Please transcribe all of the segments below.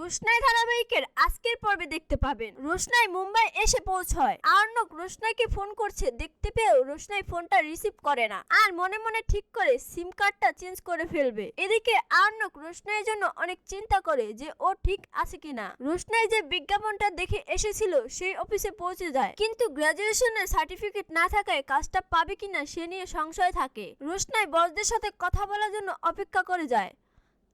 রোশনাই ধারাবাহিকের আজকের পর্বে দেখতে পাবেন রোশনাই মুম্বাই এসে পৌঁছয়। আর্ণব রোশনাইকে ফোন করছে, দেখতে পেয়েও রোশনাই ফোনটা রিসিভ করে না আর মনে মনে ঠিক করে সিম কার্ডটা চেঞ্জ করে ফেলবে। এদিকে আর্ণব রোশনাইয়ের জন্য অনেক চিন্তা করে যে ও ঠিক আছে কিনা। রোশনাই যে বিজ্ঞাপনটা দেখে এসেছিল সেই অফিসে পৌঁছে যায়, কিন্তু গ্রাজুয়েশনের সার্টিফিকেট না থাকায় কাজটা পাবে কিনা সে নিয়ে সংশয় থাকে। রোশনাই বসদের সাথে কথা বলার জন্য অপেক্ষা করে যায়।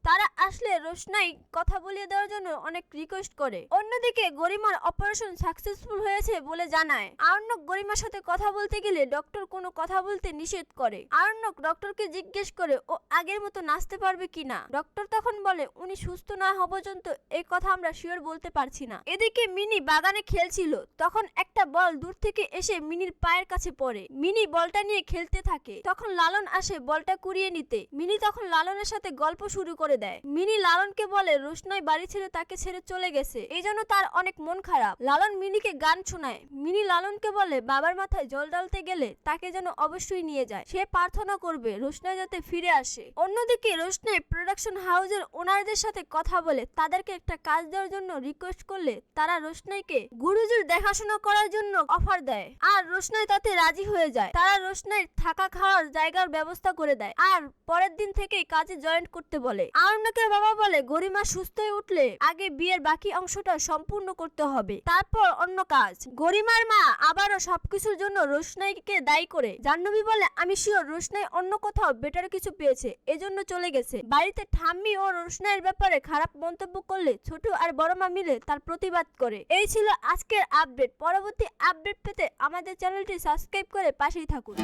তারা আসলে রোশনাই কথা বলিয়ে দেওয়ার জন্য অনেক রিকোয়েস্ট করে। অন্যদিকে গরিমার অপারেশন সাকসেসফুল হয়েছে বলে জানায়। আর্ণব গরিমার সাথে কথা বলতে গেলে ডক্টর কোনো কথা বলতে নিষেধ করে। আর্ণব ডক্টরকে জিজ্ঞেস করে ও আগের মতো নাচতে পারবে কিনা। ডক্টর তখন বলে উনি সুস্থ না হওয়া পর্যন্ত এই কথা আমরা শিওর বলতে পারছি না। এদিকে মিনি বাগানে খেলছিল, তখন একটা বল দূর থেকে এসে মিনির পায়ের কাছে পড়ে। মিনি বলটা নিয়ে খেলতে থাকে, তখন লালন আসে বলটা কুড়িয়ে নিতে। মিনি তখন লালনের সাথে গল্প শুরু করে দেয়। মিনি লালনকে বলে রোশনাই বাড়ি ছেড়ে তাকে ছেড়ে চলে গেছে, এই জন্য তার অনেক মন খারাপ। লালন মিনিকে গান শোনায়। মিনি লালনকে বলে বাবার মাথায় জল ঢালতে গেলে তাকে যেন অবশ্যই নিয়ে যায়, সে প্রার্থনা করবে রোশনাই যাতে ফিরে আসে। অন্যদিকে রোশনাই প্রোডাকশন হাউসের ওনারদের সাথে কথা বলে তাদেরকে একটা কাজ দেওয়ার জন্য রিকোয়েস্ট করলে তারা রোশনাইকে গুরুজির দেখাশোনা করার জন্য অফার দেয় আর রোশনাই তাতে রাজি হয়ে যায়। তারা রোশনাইয়ের থাকা খাওয়ার জায়গার ব্যবস্থা করে দেয় আর পরের দিন থেকেই কাজে জয়েন করতে বলে। আর্ণবের বাবা বলে গরিমা সুস্থ হয়ে উঠলে আগে বিয়ের বাকি অংশটা সম্পূর্ণ করতে হবে, তারপর অন্য কাজ। গরিমার মা আবারও সবকিছুর জন্য রোশনাইকে দায়ী করে। জাহ্নবী বলে আমি শিওর রোশনাই অন্য কোথাও বেটার কিছু পেয়েছে, এজন্য চলে গেছে। বাড়িতে ঠাম্মি ও রোশনাইয়ের ব্যাপারে খারাপ মন্তব্য করলে ছোট আর বড় মা মিলে তার প্রতিবাদ করে। এই ছিল আজকের আপডেট। পরবর্তী আপডেট পেতে আমাদের চ্যানেলটি সাবস্ক্রাইব করে পাশেই থাকুন।